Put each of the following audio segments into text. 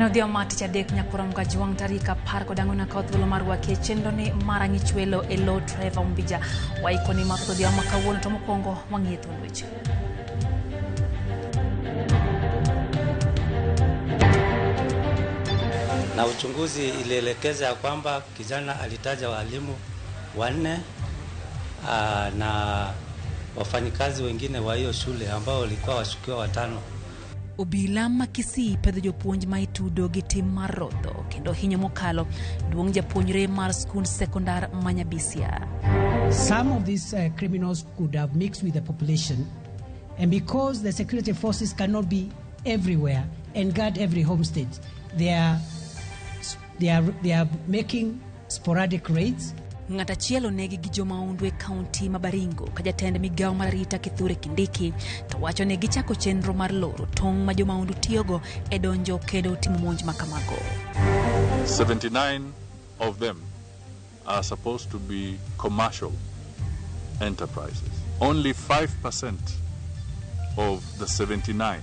Nodia mati cha dek nyakuram gajuang tarika parko danguna kauthulo marwa ke chendone marangi chwelo elo Trevor Mbija waikoni matho dia makawuono to mokwongo wang'ieto weche. Na uchunguzi ilielekeza ya kwamba kijana alitaja walimu 4 na wafanyikazi wengine wa hiyo shule ambao walikuwa washukiwa 5. Obila makisi pedho jopuonj maitudo gi tim mar rodho kendo hinyo mokalo duong' japuonjre mar skul sekondar Manyabisia. Some of these criminals could have mixed with the population, and because the security forces cannot be everywhere and guard every homestead, they are making sporadic raids. Ng'ata chielo negi gi jomaundu e kaunti mabaringo kajatend migao mararita Kithure Kindiki to wacho negi chako chenro mar loro tong' ma jomaundu tiyogo e donjo kendo timo monj makamago. 79 of them are supposed to be commercial enterprises. Only 5% of the 79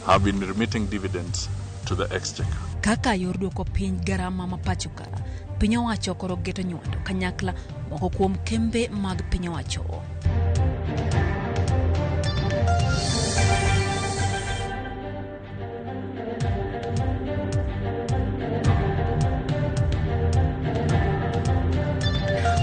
have been remitting dividends to the exchequer. Kaka yordo ko piny garama mapachuka piny owacho koro geto nyuando kanyakla moko kuom kembe mag piny owacho.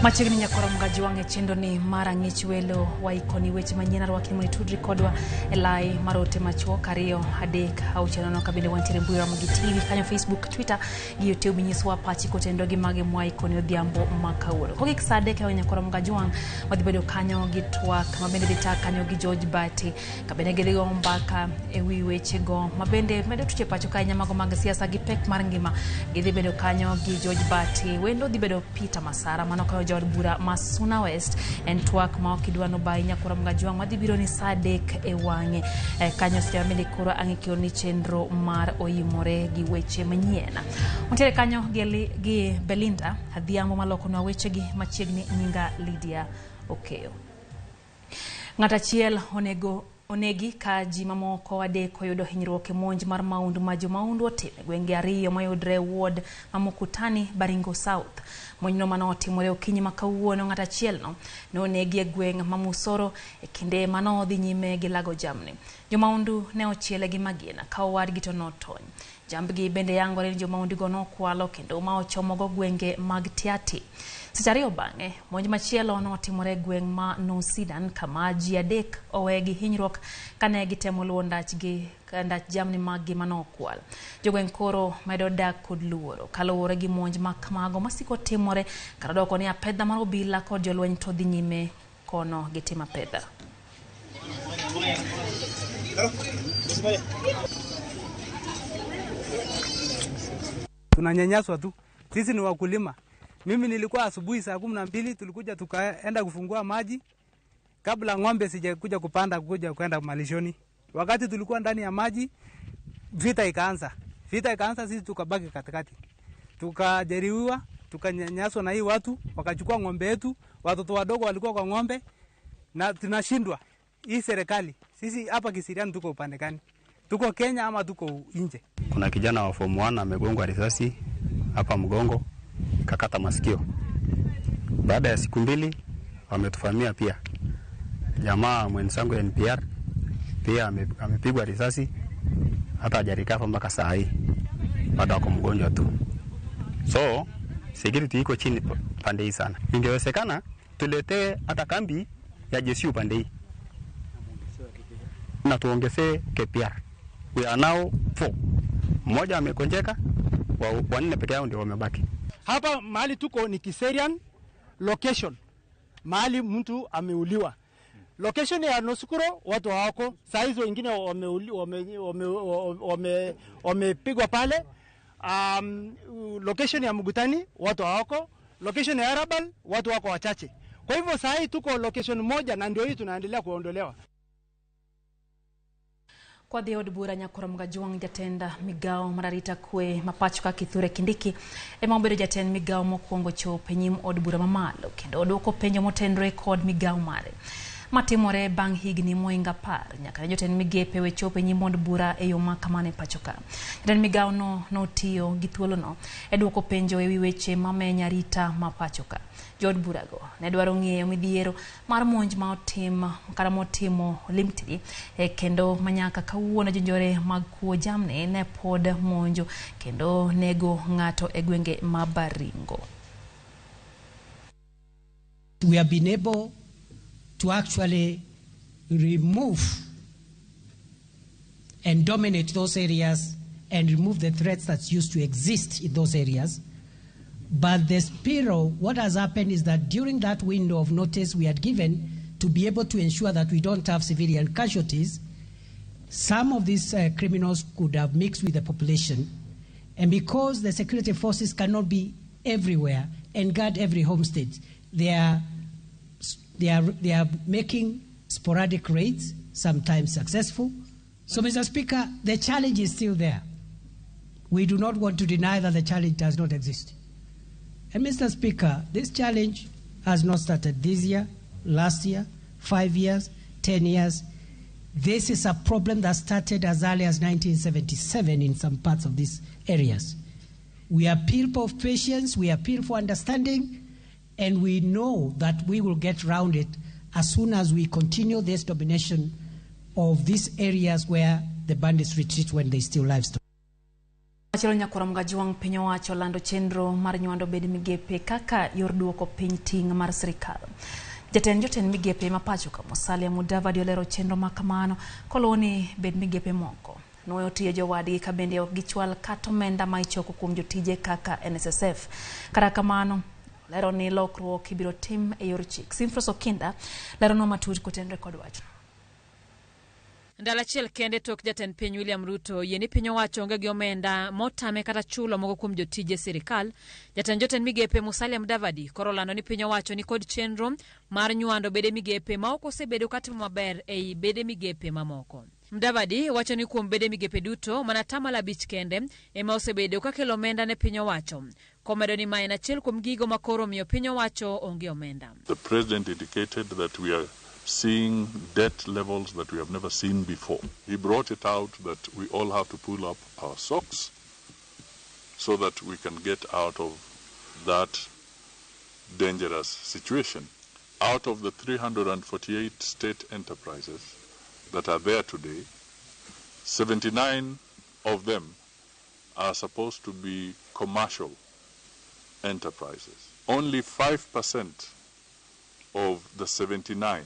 Machiegni nyakorom gajuang' e chendo ni marangi chwelo waikoni weche manyien arwaki moni tudri kodwa elai marote machuo kariyo adek auchiel kabinde wantiere mbui Ramogi TV kanyo Facebook, Twitter gi YouTube nyiswa pachi kotendo gi mage mwaikoni odhiambo makawuono. Kogik saa adek e nyakorom gajuang' wadhi bedo kanyo gi twak mabende dita kanyo gi George Bati kabende gidhigo mbaka ewi weche go mabende medo tuche pacho ka nyamago mag siasa gi pek mar ngima gidhi bedo kanyo gi George Bati wendo dhi bedo Peter Masara manokayo Jod Bura Masuna West en twak ma okidwano bai nyakuram gajuang' madhibiro ni saa 3 e wang'e kanyo sejamende koro ang'ikio ni chenro mar oyimore gi weche manyien. Ontiere kanyo gi Belinda adhiambo maloko na weche gi machiegni nyinga Lydia Okeyo. Ng'ata chiel onegi ka ji mamoko adek oyudo hinyruok e monj mar maundu ma jomaundu otime gwenge 2 mayudre ward Mamokutani Baringo South. Monjno manotimore okinyi makawuono ng'ata chielno nonegi e gweng' Mamusoro e kinde manodhi nyime gi lago jamni. Jomaundu ne ochiele gi magina ka owadgi to notony. Jambgi bende yangore ni jomaundu go nokwalo kendo ma ochomogo gwenge mag Tiati. Seche 2 bang'e monj machielo notimore gweng' ma Nosidan kama ji 3 owegi hinyruok kane gitemo luwo ndach jamni maggi manokwal. Jogweng' koro medo dak kod luoro kaluwore gi monj makamago masiko timore kata doko ni apedha mar obila kod jolweny to dhi nyime kono gitimo apedha. Tunanyanyaswa tu. Sisi ni wakulima. Mimi nilikuwa asubuhi saa 12 tulikuja tukaenda kufungua maji kabla ng'ombe sijakuja kupanda kwenda malishoni. Wakati tulikuwa ndani ya maji vita ikaanza. Sisi tukabaki katikati. Tukajeruhiwa, tukanyanyaswa na hii watu, wakachukua ng'ombe yetu, watoto wadogo walikuwa kwa ng'ombe na tunashindwa. Hii serikali, sisi hapa Kisiriani tuko upande gani? Tuko Kenya ama tuko nje? Kuna kijana wa form 1 amegongwa risasi hapa mgongo, kakata masikio. Baada ya siku 2 wametufamia pia. Jamaa mwenzangu NPR pia amepigwa risasi hata hajarikafa mpaka saa hii. Bado ako mgonjwa tu. So, security iko chini pande hii sana. Ingewezekana tuletee hata kambi ya jeshi upande hii. Na tuongezee KPR. We are now 4. Mmoja amekonjeka, 4 peke yao ndio wamebaki. Hapa mahali tuko ni Kiserian location. Mahali mtu ameuliwa. Location ya Nosukuro watu hawako. Saa hizo wengine wamepigwa pale. Location ya Mugutani watu hawako. Location ya Arabal watu wako wachache. Kwa hivyo saa hii tuko location moja na ndio hii tunaendelea kuondolewa. Kwa Jod Bura nyakuram gajuang' jatenda migao mararita kwe mapachuka Kithure Kindiki maobedo jatend migao mokwongo chopo nyim od bura mamalo kendo odwoko penjo motendore kod migao mare. matimore bang' higni moinga par nyaka ne jotend migepe wechope nyimond bura e yo makamane pachoka. Jatend migawo no tiyo gi thuolono e duoko penjo ewi weche mamenya rita ma pachoka. Jod burago ne dwaro ng'eyo midhiero mar monj ma motimo limtidi kendo manyaka kawuono jonjore mag kuo jamni ne pod monjo kendo nego ng'ato e gwenge ma Baringo. We have been able to actually remove and dominate those areas and remove the threats that used to exist in those areas. But the spiral, what has happened is that during that window of notice we had given to be able to ensure that we don't have civilian casualties, some of these criminals could have mixed with the population. And because the security forces cannot be everywhere and guard every homestead, they are making sporadic raids, sometimes successful. So, Mr. Speaker, the challenge is still there. We do not want to deny that the challenge does not exist. And Mr. Speaker, this challenge has not started this year, last year, 5 years, 10 years. This is a problem that started as early as 1977 in some parts of these areas. We appeal for patience, we appeal for understanding, and we know that we will get around it as soon as we continue this domination of these areas where the bandits retreat when they steal livestock. Achiro nyakorom gajuang pinyo wacho lando chenro mar nywando bed migepe kaka yor duoko piny ting' mar sirikal. Jotend migepe ma pachoka Musalia Mudavadi olero chenro makamano koloni bed migepe moko noyo tiyo jowadgi ka bende ok gichwal kata omenda ma ichoko kuom jotije kaka NSSF. Kata kamano lero ni lokruok ibiro tim e yor chik. Simfros Okinda lero no matut kotenre kod wach. Ndala chiel kende tok jatend piny William Ruto yeni piny owacho onge gi omenda motame kata chulo moko kuom jotije sirikal. Jotend migepe Musalia Mudavadi koro lando ni piny owacho ni kod chenro mar nywando bede migepe ma ok osebedo katimo maber ei bede migepe mamoko. Mudavadi wacho ni kuom bede migepe duto mana tamala bich kende ema osebedo kakelo omenda ne piny owacho. Komedo ni ma en achiel kuom gigo makoro miyo piny owacho onge omenda. The president indicated that we are seeing debt levels that we have never seen before. He brought it out that we all have to pull up our socks so that we can get out of that dangerous situation. Out of the 348 state enterprises that are there today, 79 of them are supposed to be commercial enterprises. Only 5% of the 79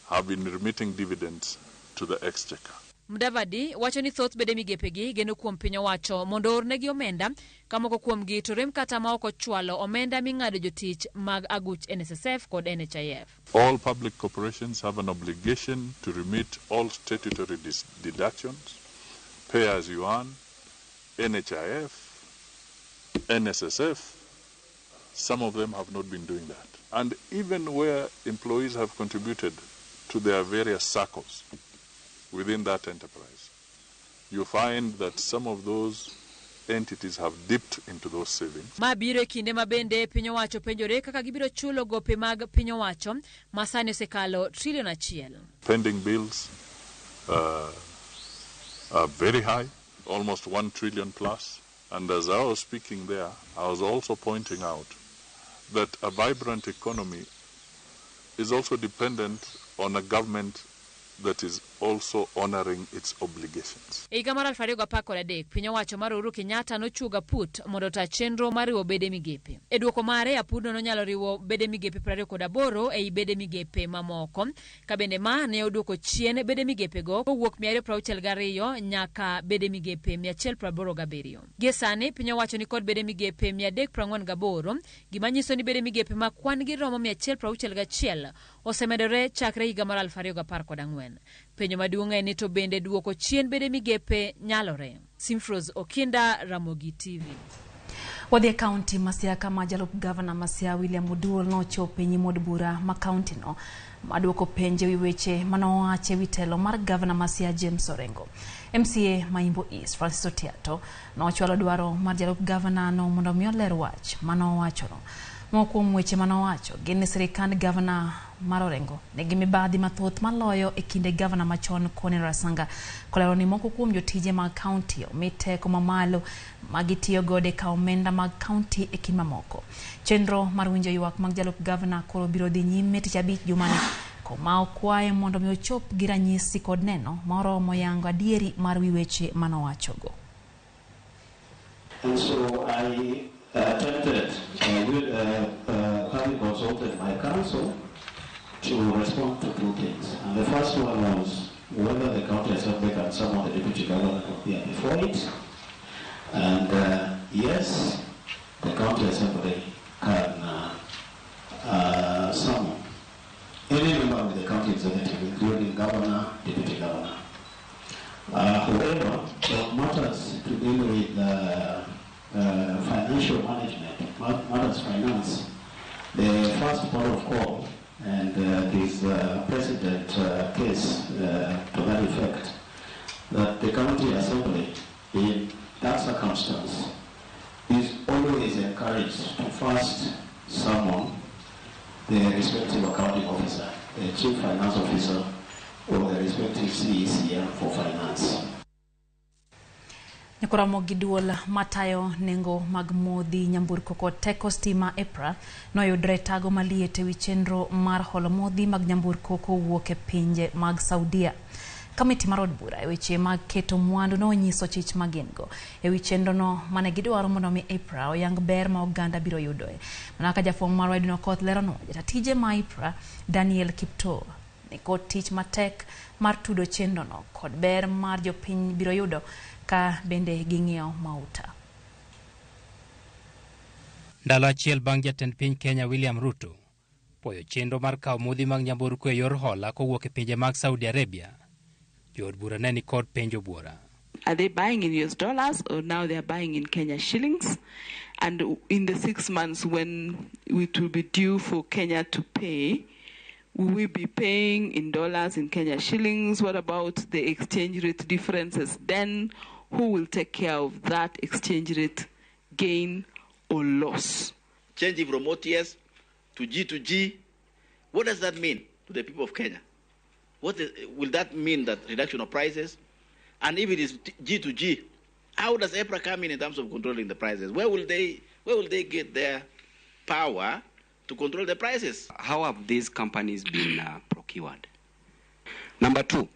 have been remitting dividends to the exchequer. Mudavadi wacho ni thoth bede migepegi geno kuom piny owacho mondo ornegi omenda kamoko kuom gi to rem kata ma ok ochwalo omenda ming'ado jotich mag aguch NSSF kod NHIF. All public corporations have an obligation to remit all statutory deductions, pay as you earn, NHIF, NSSF. Some of them have not been doing that. And even where employees have contributed to their various circles within that enterprise, you find that some of those entities have dipped into those savings. Mabiro kinde mabende piny owacho penjore kaka gibiro chulo gope mag piny owacho masani osekalo $1 trillion. Pending bills are very high, almost 1 trillion plus. And as I was speaking there, I was also pointing out that a vibrant economy is also dependent on a government that is also honoring its obligations. Higa mar 2013 piny owacho mar Uhuru Kenyatta nochuga put mondo ta chenro mar riwo bede migepe. E duoko mare apudno nonyalo riwo bede migepe 28 ei bede migepe mamoko. Ka bende ma ne oduoko chien bede migepe go kowuok 262 nyaka bede migepe 187. Gie sani piny owacho ni kod bede migepe 348 gima nyiso ni bede migepe ma kwan gi romo 161 osemedore chakre higa mar 2014. Penyo maduong' en ni to bende duoko chien bede migepe nyalore. Simfros Okinda, Ramogi TV. Wadhi county Masia kama jalup governor Masia William Oduol nochope nyimod bura ma county no maduoko penje wi weche manowache witelo mar governor Masia James Orengo. MCA Maimbo East Francis Otiato nochwalo dwaro mar jalup governor no mondo mi oler wach manowacho no. Moko weche manowacho gin ni sirikand gavana Marorengo nigi mibadhi mathoth maloyo e kinde gavana machon Kone Rasanga kolero ni moko kuom jotije mag kaunti omi teko mamalo magitiyo gode ka omenda mag kaunti e kind mamoko. Chenro mar winjo ywak mag jalup gavana koro biro dhi nyime tich abich jumani koma okwaye mondo mi ochop gi ranyisi kod neno moromo yango adieri mar wi weche manowachogo. And so I attempted, having consulted my counsel, to respond to two things. And the first one was whether the county assembly can summon the deputy governor to appear before it. And yes, the county assembly can summon any member of the county executive, including governor, deputy governor. However, what matters to deal with financial management, matters finance, the first part of call, and this precedent case to that effect, that the county assembly in that circumstance is always encouraged to first summon the respective accounting officer, the chief finance officer, or the respective CECM for finance. Ramogi duol matayo nengo mag modhi nyamburko kod teko stima EPRA noyudre tago maliet ewi chenro mar holo modhi mag nyamburko kowuok e pinje mag Saudia. Kamiti mar od bura e weche mag keto mwandu no nyiso chich magingo ewi chenro no mane gidwaro mondo mi EPRA oyang ber ma oganda biro yudoe. Manaka jafwamb mar Wedno Koth lerono jatije ma EPRA Daniel Kipto ni kod tich matek mar tudo chenro no kod ber mar jopiny biro yudo ka bende ging'iewo mauta. Ndalo achiel bang' jatend piny Kenya William Ruto poyo chenro mar kawo modhi mag nyamburko e yor hola kowuok e pinje mag Saudi Arabia, jood bura ne ni kod penjo buora. Are they buying in US dollars or now they are buying in Kenya shillings? And in the 6 months when it will be due for Kenya to pay, will we be paying in dollars, in Kenya shillings? What about the exchange rate differences? Then who will take care of that exchange rate gain or loss? Changing from OTS to G2G, what does that mean to the people of Kenya? Will that mean that reduction of prices? And if it is G2G, how does EPRA come in terms of controlling the prices? Where will they get their power to control the prices? How have these companies been procured? Number two,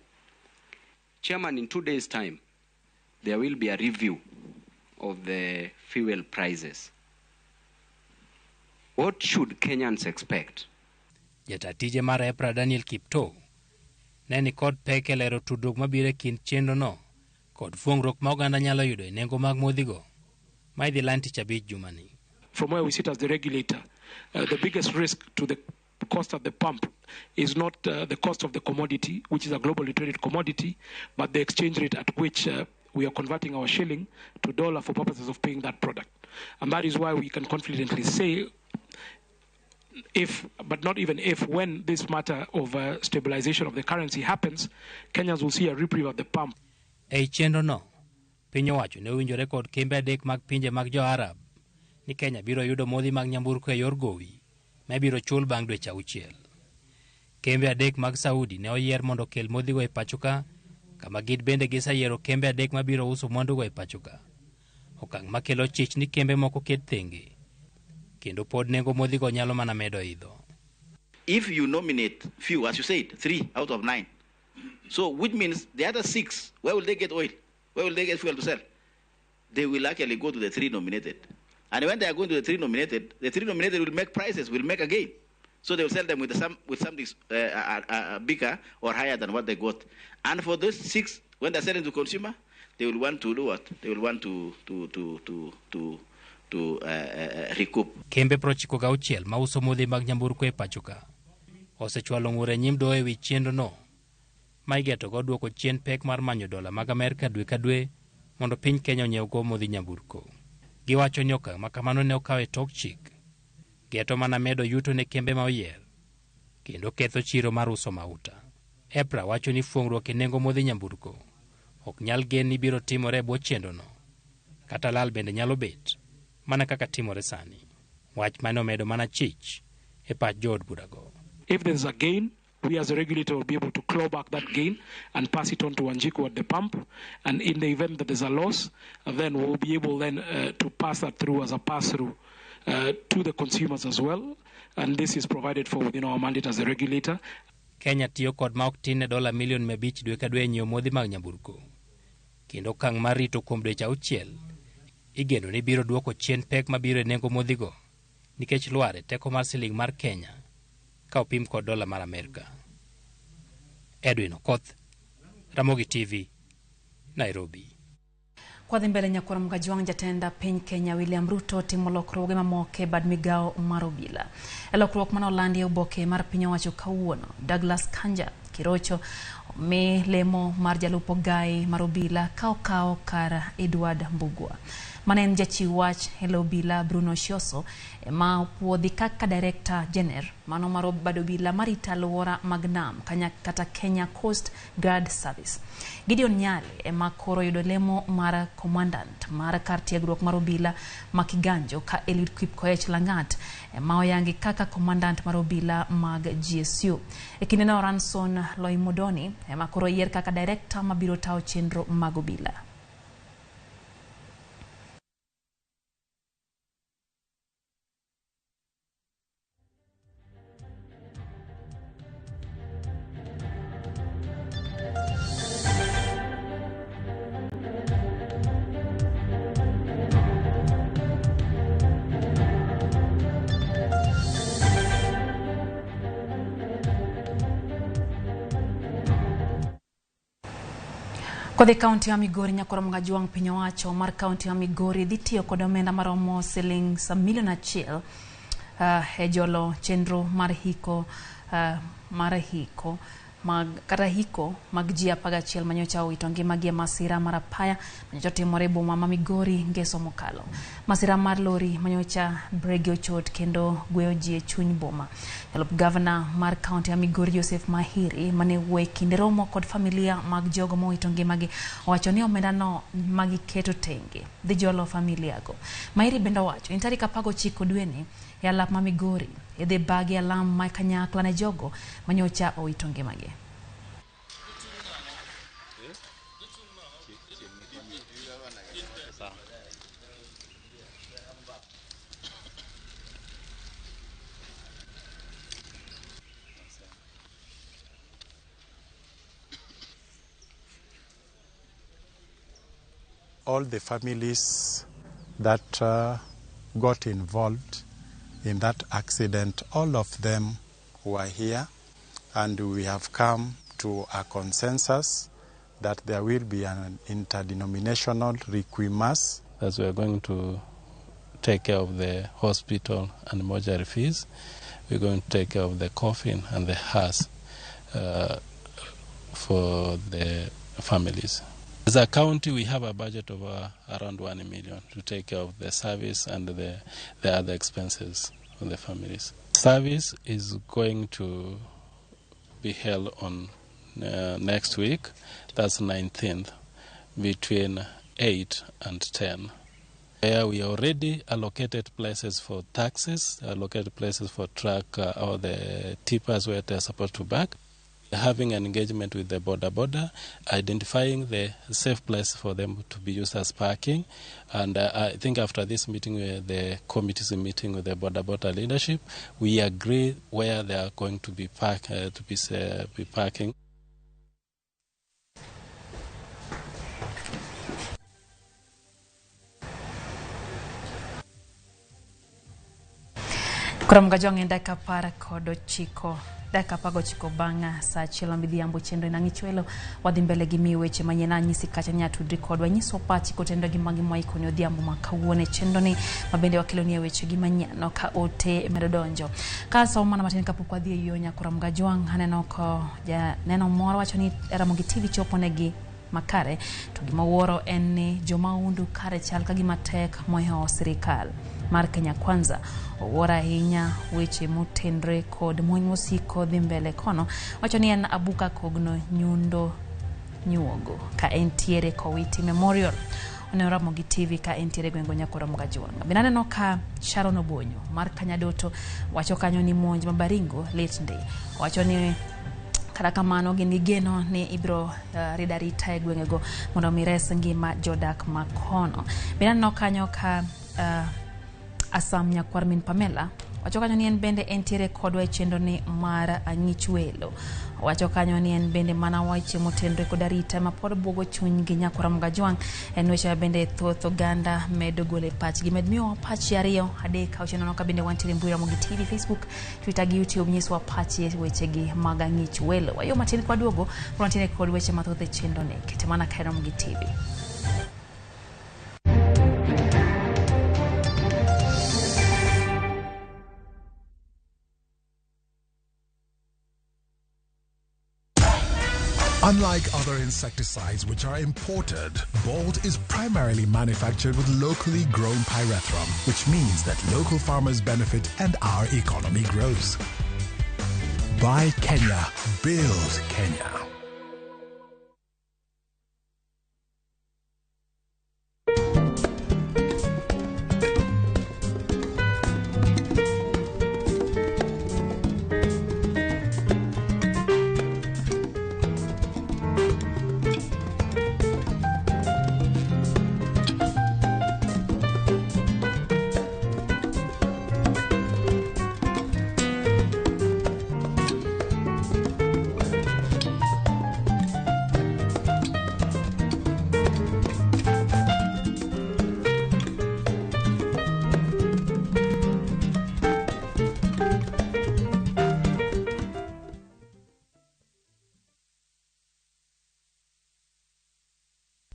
Chairman, in 2 days' time, there will be a review of the fuel prices. What should Kenyans expect? Jatatije mar EPRA Daniel Kipto ne ni kod pek e lero tudruok mabiro kind chenro no kod fuong'ruok ma oganda nyalo yudo e nengo mag modhigo ma idhi land tich abich jumani. From where we sit as the regulator, the biggest risk to the cost at the pump is not the cost of the commodity, which is a globally traded commodity, but the exchange rate at which we are converting our shilling to dollar for purposes of paying that product. And that is why we can confidently say, if, but not even if, when this matter of stabilization of the currency happens, Kenyans will see a reprieve at the pump. Ei chenro no, piny owacho ne owinjore kod kembe adek mag pinje mag jo-Arab ni Kenya biro yudo modhi mag nyamburko e yor gowi ma biro chul bang' dweche 6. Kembe adek mag Saudi ne oyier mondo kel modhigo e pachoka, kama gid bende gisayiero kembe adek ma biro uso mwandugo e pachoka. Okang' makelo chich ni kembe moko ket thenge, kendo pod nengo modhigo nyalo mana medo idho. If you nominate few, as you said, 3 out of 9, so which means the other 6, where will they get oil? Where will they get fuel to sell? They will actually go to the 3 nominated. And when they are going to the 3 nominated will make prices, will make a gain. So they will sell them with something bigger or higher than what they got. And for those 6, when they're selling to consumer, they will want to do what? They will want to recoup. Kembe 96 mauso modhi mag nyamburko e pachoka osechwalo ng'ur e nyim doho e wi chenro no ma igeto go duoko chien pek mar manyo dola mag Amerika dwe ka dwe mondo piny Kenya onyiew go modhi nyamburko. Giwacho ni okang' ma kamano ne okaw e tok chik, geto mana medo yuto ne kembe ma oyier kendo ketho chiro mar uso mauta. EPRA wacho ni fuong'ruok e nengo modhi nyamburko ok nyal gen ni biro timore e bwo chenro no, kata lal bende nyalo bet mana kaka timore sani. wach mano medo mana chich e pach jood burago. If there's a gain, we as a regulator will be able to claw back that gain and pass it on to Wanjiku at the pump. And in the event that there's a loss, then we'll be able then to pass that through as a pass-through to the consumers as well. And this is provided for within our mandate as a regulator. Kenya tiyo kod ma ok tin $5 million dwe ka dwe nyiewo modhi mag nyamburko. Kendo okang' mar rito kuom dweche 6 igeno ni biro duoko chien pek mabiro e nengo modhigo nikech lwar e teko mar siling mar Kenya ka opim kod dola mar Amerika. Edwin Okoth, Ramogi TV, Nairobi. Kwa mbele nyakora mgajiwang jatenda piny Kenya William Ruto timo lokruoge mamoke bad migao mar obila. Lokruok mano landi e oboke mar piny owacho kawuono. Douglas Kanja Kirocho me lemo mar jalupo gai mar obila kao kar Edward Mbugua. Manen jachiw wach e obila Bruno Shioso ma opuodhi kaka Director General mano mar bad obila marita alwora mag nam kata Kenya Coast Guard Service. Gideon Nyale ma koro yudo lemo mar Commandant mar kar tiegruok mar obila ma Kiganjo ka Eliud Kipkoech Langat ma oyangi kaka Commandant mar obila mag GSU. E kinde no Ranson Loimodoni ma koro yier kaka Director mabiro tawo chenro mag obila. Kode kaunti ya Migori nyakoro mgajiwang piny owacho mar kaunti ya Migori dhi tiyo kod omenda maromo shillings $1 million e jolo chenro mar hiko mag ji 11 manyocha owito ngimagi e masira mar apaya manyocha timore e boma ma Migori ngeso mokalo. Masira mar lori manyocha brege ochot kendo gweyo ji e chuny boma. Jalup Governor mar kaunti ya Migori Joseph Mahiri mane wuoyo kinde romo kod familia mag jogo mowito ngimagi owacho ni omenda no magiketo tenge dhi jolo familiago. Mahiri bende owacho ni tarik 19 dweni e alap ma Migori idhi bagi alam ma kanyakla ne jogo manyocha owito ngimagi. All the families that got involved in that accident, all of them were here, and we have come to a consensus that there will be an interdenominational requiem mass. As we are going to take care of the hospital and mortuary fees, we're going to take care of the coffin and the hearse for the families. As a county, we have a budget of around 1 million to take care of the service and the other expenses of the families. Service is going to be held on next week, that's 19th, between 8 and 10. We already allocated places for taxis, allocated places for truck or the tippers where they're supposed to back. Having an engagement with the border, identifying the safe place for them to be used as parking. And I think after this meeting, the committee is meeting with the border leadership, we agree where they are going to be parking. Kuram gajong ndaka para kodo chiko. Daka pago chiko banga sa chilo midhiambo chenro na ngichwelo wadhi mbele gi weche manyien anyisi kacha nyatu record nyiso pachi kotendo gi magi maiko ni odhiambo makawuone chenro ni mabende wakilonie weche gi manyien ka ote medodonjo ka soma na matin kapok wadhi yo nyakora mgajwang haneno ko ja neno moro wacho ni Ramogi TV chopo negi makare to gima wuoro en ni joma undu kare chal ka gima tek moyo sirikal mar Kenya Kwanza owora ahinya weche motenre kod monj mosiko dhi mbele kono wacho ni en abuka kogno nyundo nyuogo ka entiere Kowiti Memorial ne Ramogi TV ka entiere gwengo Nyakorom Gajuanga. Binaneno ka Sharon Obonyo mar Kanyadoto wacho kanyo ni monj mabaringo late day. Wacho ni kata kamano gin gi geno ni ibro ridarita e gwengego mondo mires ngima jodak makono. Binaneno kanyo ka Asam Nyakwarmin Pamela wacho kanyo ni en bende entiere kodwa e chendo ni mar ang'ich welo. Wacho kanyo ni en bende mana wache motendre kod arita ma pod buogo chuny gi Nyakorom Gajuang. En weche bende thoth oganda medo gole pachgi med miyo pachi ariyo adek auchiel ka bende wantiere mbui Ramogi TV, Facebook, Twitter gi YouTube nyiswa pachi weche gi mag ang'ich welo. Wayo matin kwa duogo wantiere kod weche mathoth e chendo ni kete mana ka Ramogi TV. Unlike other insecticides which are imported, Bold is primarily manufactured with locally grown pyrethrum, which means that local farmers benefit and our economy grows. Buy Kenya, build Kenya.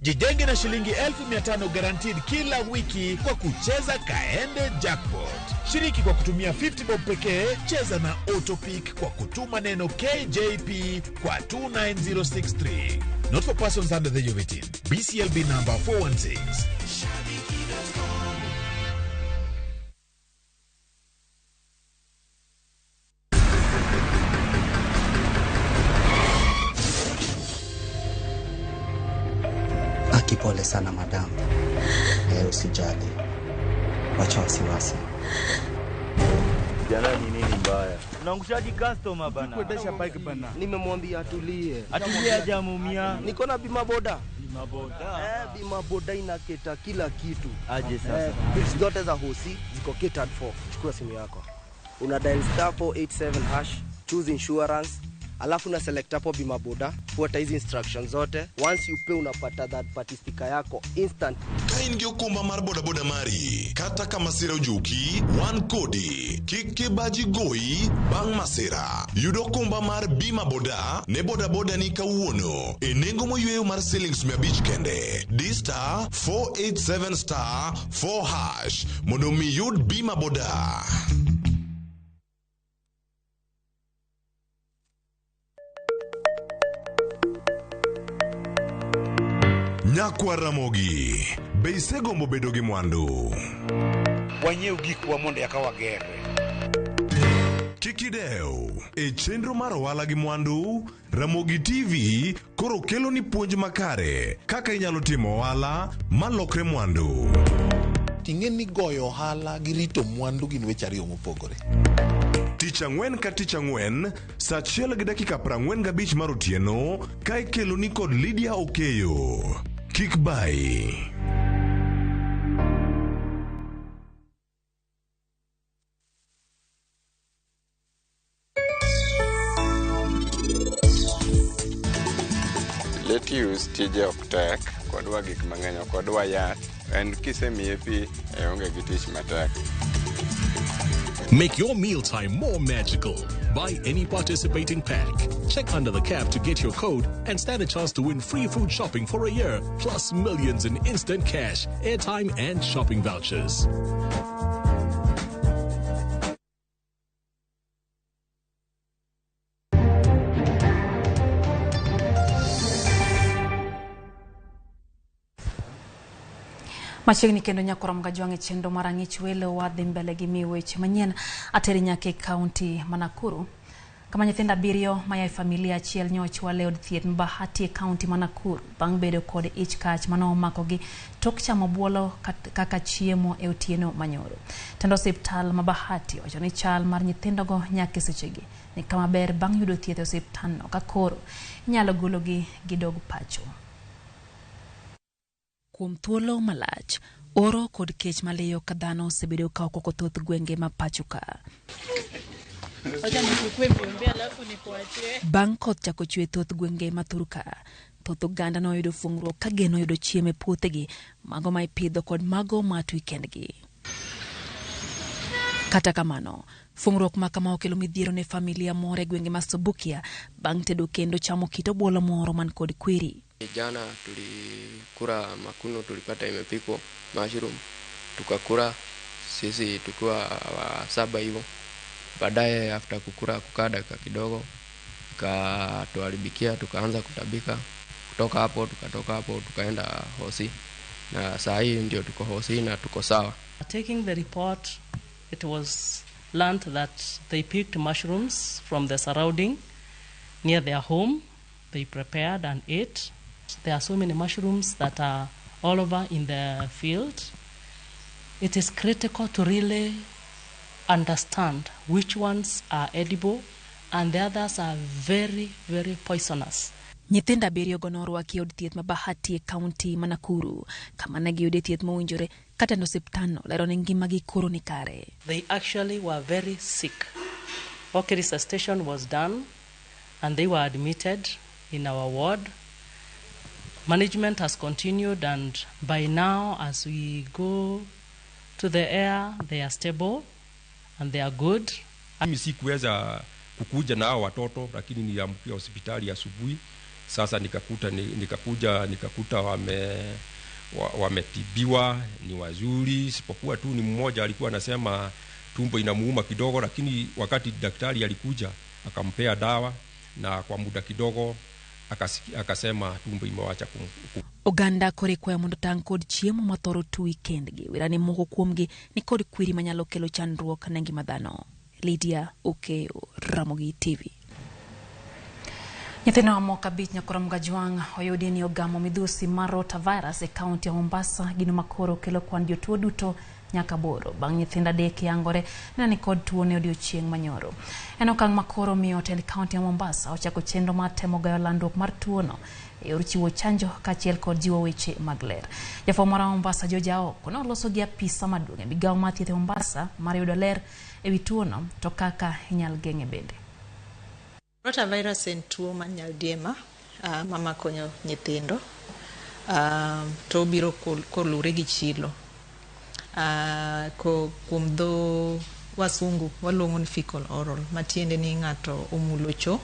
Jijenge na shilingi 1500 guaranteed kila wiki kwa kucheza Kaende Jackpot. Shiriki kwa kutumia 50 bob pekee, cheza na Autopic kwa kutuma neno KJP kwa 29063. Not for persons under the age of 18. BCLB number 416. Pole sana madam. Usijali. Wacha wasiwasi. Jana ni nini mbaya? Unaangushaji customer bana. Kuendesha bike bana. Nimemwambia atulie. Atulie hajamumia. Niko na bima boda. Bima boda. Bima boda inaketa kila kitu. Aje sasa. Bills zote za hosi ziko catered for. Chukua simu yako. Una dial *487#, choose insurance. Alafu na select hapo bima boda, fuata hizi instructions zote. Once you pay unapata that party sticker yako instant. Kaingi okumba mar boda boda mari. Kata kama sira ujuki, one kodi. Kike baji goi, bang masira. Yudo kumba mar bima boda, ne boda boda ni kawuono. Enengo moyueyo mar shillings 100 kende. D*487*4#. Mondo mi yud bima boda. Nyakwa Ramogi, beise gombo bedo gi mwandu. Wanyeu gik wa monde yakawa gere. Kikideo, e chenro mar ohala gi mwandu, Ramogi TV koro kelo ni puonj makare kaka inyalo timo ohala malokre mwandu. Ting'en ni goyo ohala gi rito mwandu gin weche ariyo mopogore. Tich ang'wen ka tich ang'wen, saa 1:45 mar otieno, ka ikelo ni kod Lydia Okeyo. Kik bai. Lettuce tije ok tek, kodwa gik mang'eny, kodwa yath, and kisemiye pi onge gi tich matek. Make your mealtime more magical. Buy any participating pack. Check under the cap to get your code and stand a chance to win free food shopping for a year, plus millions in instant cash, airtime, and shopping vouchers. Machiegni kendo Nyakorom Gajuang chendo mar ang'ich welo wadhi mbele gi miyo weche manyien ateri nyake kaunti ma Nakuru Kama nyithindo 7 maya familia achiel nyochwa leod thieth Bahati County Nakuru bang' bedo kod ich kach mano omakogi tok chamo buolo kaka chiemo e otieno manyoro. Tendo osiptal ma Bahati wacho ni chal mar nyithindogo nyaka sechegi ni kama ber bang' yudo thieth e osiptalno ka koro inyalo gologi gidog pacho. Kuom thuolo malach, oro kod kech maliyo ka dhano osebedo ka okoko thoth gwenge ma pachoka. Bang' koth chako chwe thoth gwenge ma Thurka, thoth oganda noyudo fungruok ka geno yudo chiemo e puothegi, mago ma ipidho kod mago ma twi kendgi. Kata kamano, fungruok ma kama okelo midhiero ne familia moro e gwenge ma Subukia bang' tedo kendo chamo kit obuolo moro man kod kwiri. Jana tulikula makuno, tulipata imepikwa mushroom, tukakula sisi tukiwa 7 hivyo. Baadaye after kukula kukaa dakika kidogo katuharibikia, tukaanza kutabika. Tukatoka hapo tukaenda hosi, na saa hii ndio tuko hosi na tuko sawa. Taking the report, it was learned that they picked mushrooms from the surrounding near their home. They prepared and ate. There are so many mushrooms that are all over in the field. It is critical to really understand which ones are edible and the others are very, very poisonous. Nyithinda 7 go norwaki od thieth ma Bahati County ma Nakuru kama ne giyude thieth mowinjore kata no osiptalno lero ni ngimagi koro ni kare. They actually were very sick. Okay, resuscitation was done and they were admitted in our ward. Management has continued, and by now as we go to the air, they are stable and they are good. Mimi sikuweza kukuja na hao watoto, lakini niliamkia hospitali asubuhi. Sasa nikakuta wametibiwa, ni wazuri, isipokuwa tu ni mmoja alikuwa anasema tumbo inamuuma kidogo, lakini wakati daktari alikuja akampea dawa na kwa muda kidogo akasema tumbo imewacha Oganda kore kwa mondo tang kod chiemo mathoro tu weekendgi wirani moko kuomgi ni kod kwiri manyalo kelo chandruok ne ngima dhano. Lydia Okeo, Ramogi TV. Nyithindo moko 5 nyakorom Gajwang' oyudi ni ogamo midhusi mar rotavirus e kaunti ya Mombasa, gino makoro kelo kwan jotuo duto nyaka 8 bang' nyithindo 3 yangore ni kod tuo ne odiochieng' manyoro. En okang' makoro miyo tend kaunti ya Mombasa ochako chenro mar temo gayo landruok mar tuo no e yor chiwo chanjo kaachiel kod jiwo weche mag ler. Jafwambo mar Mombasa Jojao kono loso gi apisa maduong' e migawo mar thieth Mombasa mar yudo ler e wi tuo no to kaka inyal geng'e bende. Rotavirus en tuo ma nyaldiema mama konyo nyithindo to biro kolure gi chilo kuom dho wasungu waluongo ni fecal oral, matiende ni ng'ato omulo cho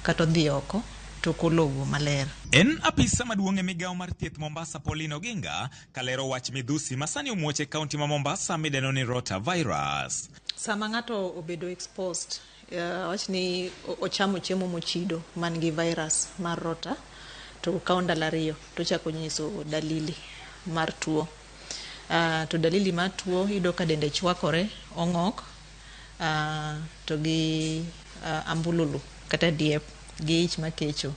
kata dhi oko to kologo maler. En apisa maduong' e migawo mar thieth Mombasa Pauline Oginga kalero wach midhusi masani omuoche kaunti ma Mombasa mideno ni rotavirus. Sama ng'ato obedo exposed wach ni ochamo chiemo mochido man gi virus mar rota to kawo ndalo 2 to chako nyiso dalili mar tuo. To dalili mar tuo yudo ka dende chwakore, ong'ok, to gi ambululu kata diep gi ich makecho,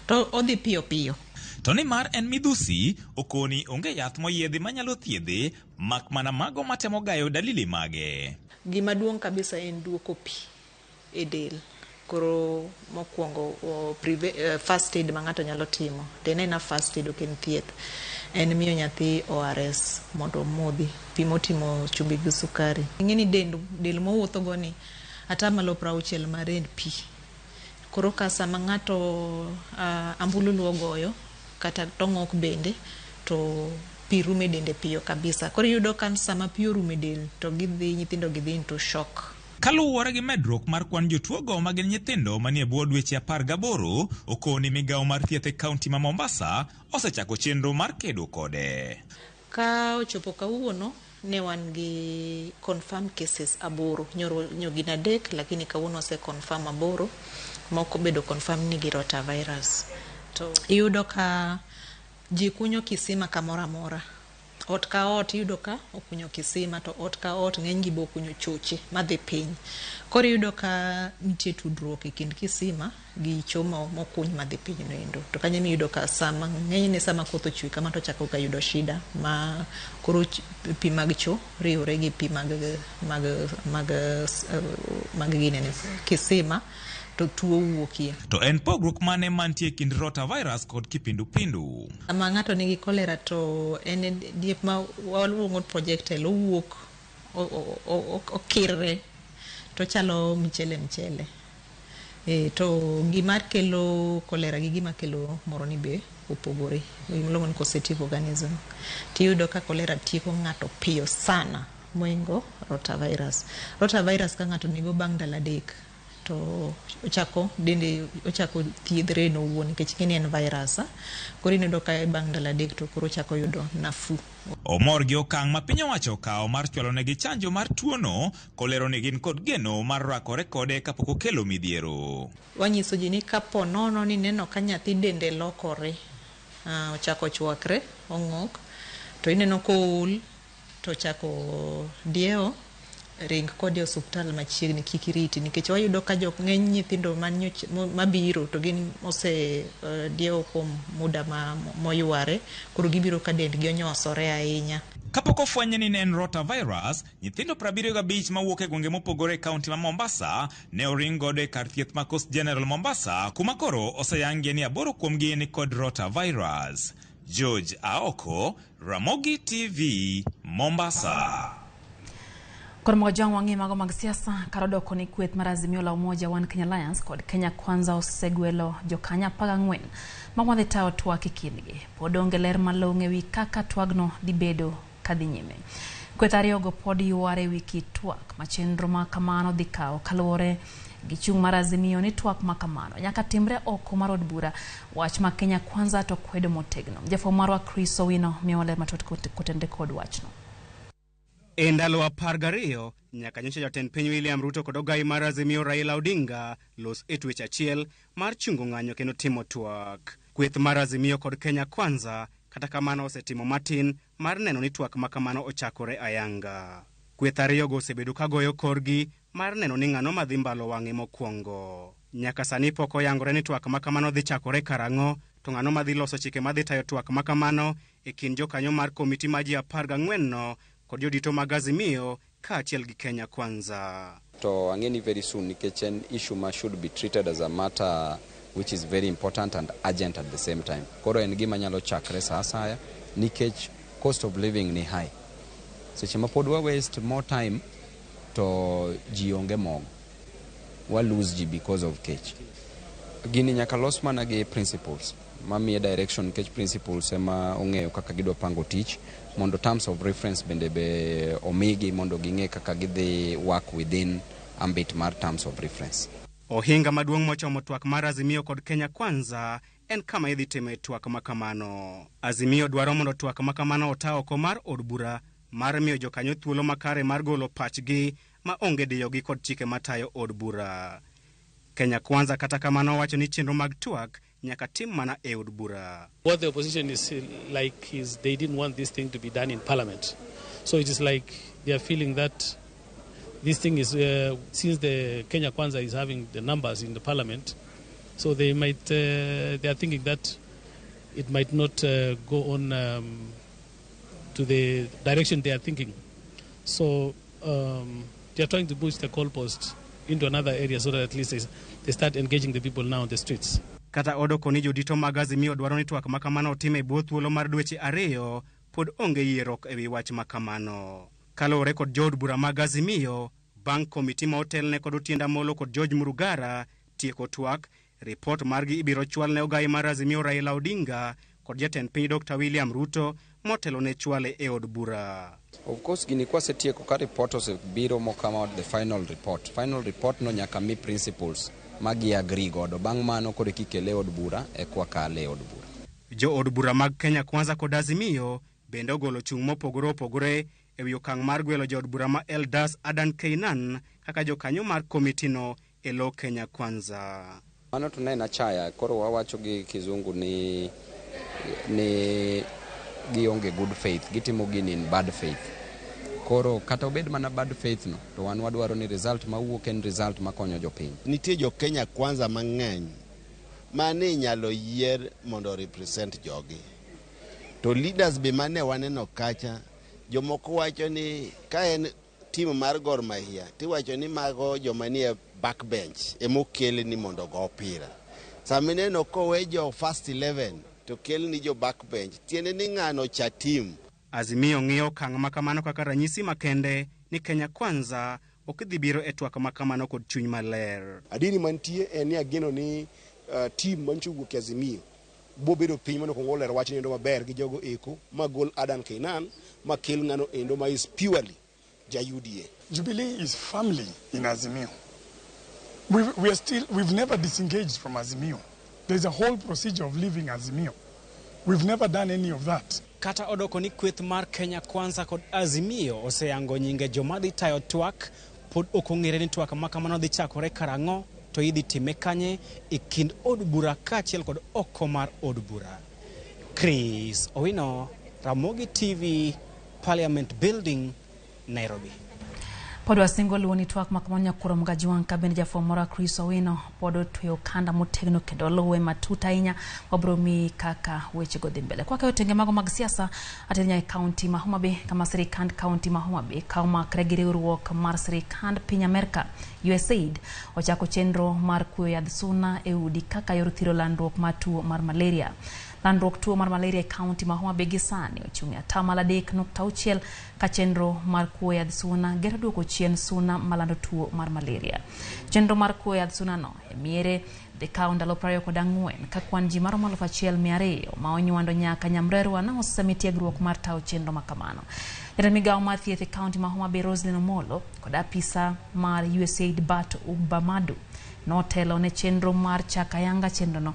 to odhi piyo piyo. To ni mar en midhusi okoni onge yath moyiedhi manyalo thiedhe mak mana mago matemo gayo dalili mage. Gima duong' kabisa en duoko pi e del. Koro mokwongo first aid ma ng'ato nyalo timo, then ena first aid ok en thieth, en miyo nyathi ORS mondo modhi pi motimo chumbi gi sukari. Ing'eni del mowuotho go ni ata malo 60 mar en pi. Koro ka sama ng'ato ambululu ogoyo kata tong'ok bende to pi rume dende piyo kabisa. Koro yudo kan sama pi orume del to nyithindo gidhi into shock. Kaluwore gi medruok mar kwan jotuogo ma gin nyithindo manie bwo dweche 18, okoni migawo mar thieth e kaunti ma Mombasa osechako chenro mar kedo kode. Ka ochopo kawuono ne wan gi confirm cases 8, nyogina 3, lakini kawuono ose confirm 8, moko bedo confirm ni gi rotavirus. To yudo ka ji kunyo kisima kamora mora. ot ka ot yudo ka okunyo kisima, to ot ka ot ng'eny gi bo kunyo choche madhi piny. Koro yudo ka nitie tudruok e kind kisima gi chomo mokuny madhi piny no endo. To kanyo yudo ka sama ng'enyne sama koth ochwe kama to chako ka yudo shida ma koro pi mag cho riwre gi pi mag ginene kisima to tuo wuokie. To en pogruok mane mantie kind rotavirus kod kipindupindu? Sama ng'ato nigi kolera to en diep ma waluongo projectile owuok okirre to chalo mchele. To gima kelo kolera gi gima kelo moroni be opogore. Iluongo ni causative organism. Tiyudo ka kolera tieko ng'ato piyo sana moingo rotavirus. Rotavirus ka ng'ato nigo bang' ndalo 3 to ochako thiedhre no wuon nikech kini en virus. Koro iyudo ka bang' ndalo 3 to koro ochako yudo nafu. Omor gi okang' ma piny owacho okawo mar chwalo negi chanjo mar tuono, kolero ni gin kod geno mar rakore kode kapok okelo midhiero. Wanyiso ji ni kapo nono ni neno ka nyathi dende lokore, ochako chwakre, ong'ok, to ineno kool, to chako dieo, ring kode osuptal machiegni kik iriti nikech wayudo ka ng'eny nyithindo mabiro to gin dieo kuom muda moyware, koro gibiro ka dendgi onyosore ahinya. Kapok ofwenye ni en rotavirus, nyithindo 75 mawuok e gwenge mopogore e kaunti ma Mombasa ne oring godo e kar thieth ma Coast General Mombasa, kuma koro oseyangie ni 8 kuomgi ni kod rotavirus. George Aoko, Ramogi TV, Mombasa. Koromo jang wangi mago mag siasa karodo koni kweth mar Azimio la Umoja One Kenya Alliance kod Kenya Kwanza osegwelo jokanya 14 mawadhi tawo twak kindgi. Pod onge ler malong'o ewi kaka twagno dibedo kadhi nyime. Kweth ariyogo pod yware wiki twak machenro ma kamano dhi kawo kaluwore gi chung' mar Azimio ni twak ma kamano nyaka timre oko mar od bura. Wach ma Kenya Kwanza to kwedo motegno. Jafwambo marwa Chris Owino miyo ler matut kotende kod wachno. E ndalo 12 nyaka nyocha jatend piny William Ruto kod ogai mar Azimio Raila Odinga los e twech achiel mar chungo ng'anyo kendo timo twak. Kweth mar Azimio kod Kenya Kwanza kata kamano osetimo matin mar neno ni twak ma kamano ochakore ayanga. Kweth ariyogo osebedo ka goyo korgi mar neno ni ng'ano madhi mbalo wang'e mokwongo. Nyaka sani pok oyangore ni twak ma kamano dhi chakore karang'o, to ng'ano madhi loso chike madhi tayo twak ma kamano e kind jokanyo mar komiti ma ji 14 no kod jodito mag Azimio kaachiel gi Kenya Kwanza. To ang'eni very soon nikech en issue ma should be treated as a matter which is very important and urgent at the same time. Koro en gima nyalo chakre sa asaya nikech cost of living ni high. Seche ma pod wa waste more time to ji onge mogo. Wa lose ji because of kech. Gini nyaka los mana gi principles. Mamiye direction kech principles ema ong'eyo kaka gidwa pango tich mondo terms of reference bende be omigi mondo ging'e kaka gidhi work within ambit mar terms of reference. Ohinga maduong' mochomo twak mar Azimio kod Kenya Kwanza en kama idhi time twak makamano. Azimio dwaro mondo twak makamano ota oko mar od bura mar miyo jokanyo thuolo makare mar golo pachgi ma onge diyogi kod chike matayo od bura. Kenya Kwanza kata kamano wacho ni chenro mag twak nyaka tim mana e od bura. What the opposition is like is they didn't want this thing to be done in parliament. So it is like they are feeling that this thing is, since the Kenya Kwanza is having the numbers in the parliament, so they might, they are thinking that it might not go on to the direction they are thinking. So they are trying to push the goalpost into another area so that at least they start engaging the people now on the streets. Kata odoko ni jodito mag Azimio dwaro ni twak makamano otime bwo thuolo mar dweche 2 pod onge yierok ewi wach makamano. Kalore kod jod bura mag Azimio, bang' komiti ma otelne kod Otienda Molo kod George Murugara tieko twak, report margi ibiro chwal ne ogai mar Azimio Raila Odinga kod jatend piny Dr. William Ruto motelo ne chwale e od bura. Of course gini kwa setieko ka report osebiro mo come out the final report. Final report no nyaka mi principles magi agree godo. Bang' mano kod kikele od bura e kwa kale od bura. Jo od bura mag Kenya Kwanza kod Azimio bende ogolo chung' mopogore opogore ewi okang' mar gwelo jo od bura ma Eldas Adan Keinan kaka jokanyo mar komiti no e lo Kenya Kwanza. Mano tunena chaya koro wawacho gi kizungu ni gionge good faith, gitimo gini in bad faith. Koro kata obed mana bad faith no, to wan wadwaro ni result mawuok en result makonyo jopiny. Nitie jo Kenya kwanza mang'eny mane nyalo yier mondo represent jogi. To leaders be mane waneno kacha, jomoko wacho ni ka en team mar Gor Mahia, tiwacho ni mago joma nie backbench emokel ni mondo go opira. Samineno kowe jo first 11 to kel ni jo backbench, tiende ni ng'ano cha team. Azimio ng'iyo okang' makamano kaka ranyisi makende ni Kenya kwanza ok dhi biro e twak makamano kod chuny maler. Adini mantie en ni ageno ni team manchugo ki Azimio bobedo piny mano kongo ler wach ni endo maber gi jogo eko magol Adan Kainan makel ng'ano endo ma is purely ja UDA. Jubilee is family in Azimio. We've never disengaged from Azimio. There's a whole procedure of leaving Azimio. We've never done any of that. Kata odoko ni kweth mar Kenya kwanza kod Azimio oseyango nyinge joma dhi tayo twak, pod ok ong'ere ni twak makamano dhi chakore karang'o to idhi time kanye e kind od bura kaachiel kod oko mar od bura. Chris Owino, Ramogi TV, Parliament Building, Nairobi. Pod wasingo luoni twak makamano nyakuro mgajiwang kabende jafomora Chris Owino pod otweyo kanda motegno kendo luwe matuta ahinya wabro mi kaka weche go dhi mbele. Kwake otenge mago mag siasa atenya e kaunti ma Homa Bay kama sirikand kaunti ma Homa Bay kama krigiruok mar sirikand piny Amerika USAID ochako chenro mar kuyo yadh suna e udi kaka yor thiro landruok mar tuo mar malaria. Landruok tuo mar malaria e kaunti ma Homa Bay gisani ochung'e 3.6 ka chenro mar kuo yadh suna gero duoko chien suna malando tuo mar malaria. Chenro mar kuo yadh suna no emiere de kawo ndalo 24 ka kwan ji maromo 1,200 ma onywando nyaka nyamrerwa na osemi tiegruok mar tawo chenro makamano. Jatend migawo mar thieth e kaunti ma Homa Bay Roslyn Omolo kod apisa mar USAID Bat Ubamadu notelo ne chenro mar chakayanga chenro no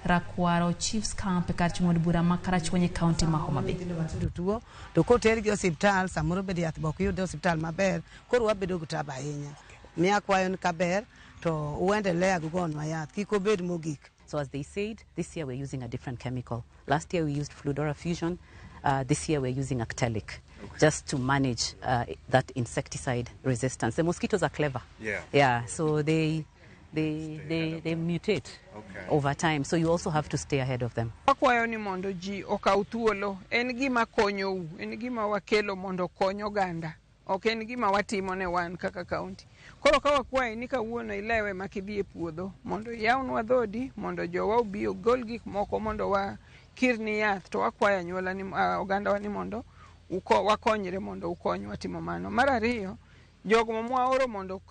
Rakwaro Chiefs Camp kar chung'od bura makarachwonye kaunti ma Homa Bay. Tuo to koter gi hospital samoro bede yath bok yude hospital maber koro wabedo gutaba ahinya. Mia kwayo kaber to uendelea gugonwa yath kiko bed mogik. So as they said, this year we're using a different chemical. Last year we used Fludora Fusion. This year we're using Actelic, just to manage that insecticide resistance. The mosquitoes are clever. Yeah. So they mutate over time, so you also have to stay ahead of them. Akwayo ni mondo ji okaw thuolo, en gima konyo, en gima wakelo mondo konyo ganda. Ok en gima watimo ne wan kaka kaunti. Koro ka wakwayo ni kawuono ilewe makidhi e puodho mondo yawnwa dhodi mondo jowa obi ogol gik moko mondo wakirni yath, to wakwayo anyuola ni oganda wa ni mondo wakonyre mondo ukonywa timo mano. Mar ariyo, jogo ma mwaoro mondo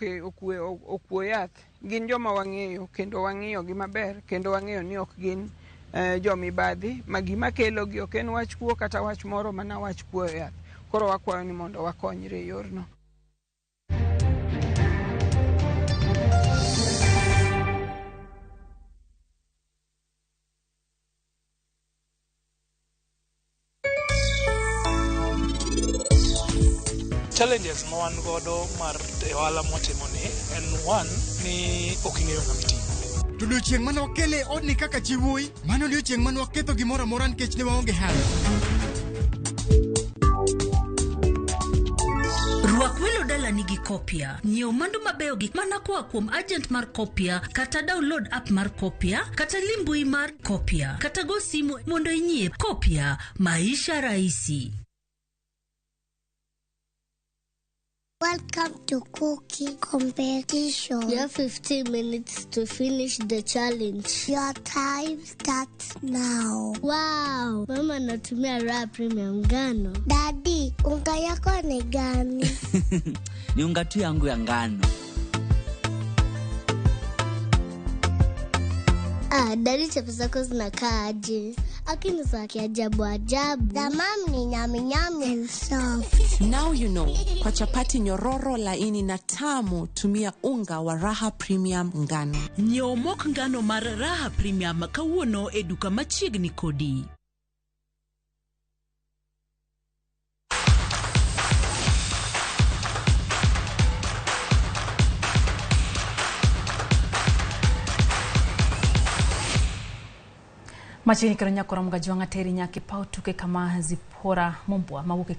okuo yath gin joma wang'eyo kendo wang'iyo gi maber kendo wang'eyo ni ok gin jomibadhi ma gima kelo gi ok en wach kuo kata wach moro mana wach kuo yath. Koro wakwayo ni mondo wakonyre yorno. Challenges ma wan godo mar ohala motimo ni en one ni ok ing'eyo ng'ama timo. To odiochieng' mane wakele odni kaka chiwuoyi, mano odiochieng' mane waketho gimoro amora nikech ne waonge hala. Rwak welo dala nigi Kopia. Nyiew mwandu mabeyo gik mana koa kuom agent mar Kopia kata download app mar Kopia kata limbui mar Kopia kata go simu mondo inyie Kopia, maisha rahisi. Welcome to cooking competition. You have 15 minutes to finish the challenge. Your time starts now. Wow, mama natumia raha premium ngano. Daddy, unga yako ni gani? Ni unga tu yangu ya ngano. Daddy chapo zako zinakaa aje? Akini za kiajabu ajabu. The mom ni nyami nyami and soft. Now you know. Kwa chapati nyororo laini na tamu, tumia unga wa Raha Premium ngano. Nyiew mok ngano mar Raha Premium kawuono e duka machiegni kodi. Machini kero nyakora mga juanga teri nyaki pau tuke kama zipora mumbwa mawuke